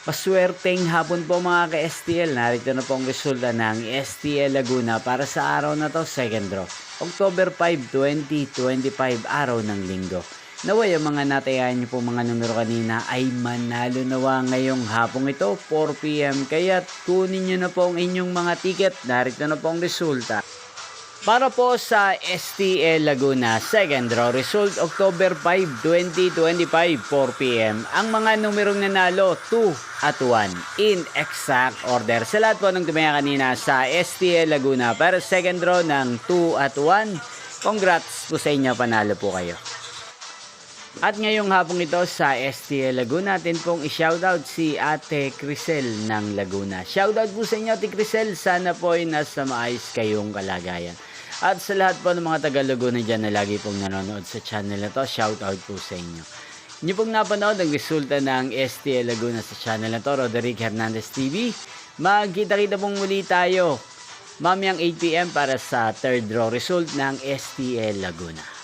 Paswerteng hapon po mga ka-STL. Narito na po ang resulta ng STL Laguna para sa araw na to, second draw. October 5, 2025, araw ng linggo. Naway ang mga natayahan niyo po mga numero kanina ay manalo nawa ngayong hapong ito, 4 PM. Kaya kunin niyo na po ang inyong mga ticket. Narito na po ang resulta. Para po sa STL Laguna, second draw result, October 5, 2025, 4 PM. Ang mga numerong nanalo, 2 at 1 in exact order. Sa lahat po ng tumaya kanina sa STL Laguna para second draw ng 2 at 1, congrats po sa inyo, panalo po kayo. At ngayong hapong ito sa STL Laguna, natin pong i-shoutout si Ate Crisel ng Laguna. Shoutout po sa inyo, Ate Crisel. Sana po ay nasa maayos kayong kalagayan. At sa lahat po ng mga taga-Laguna dyan na lagi pong nanonood sa channel na to, shoutout po sa inyo. Inyo pong napanood ang resulta ng STL Laguna sa channel na to, Roderick Hernandez TV. Magkita-kita pong muli tayo mamayang 8 PM para sa third draw result ng STL Laguna.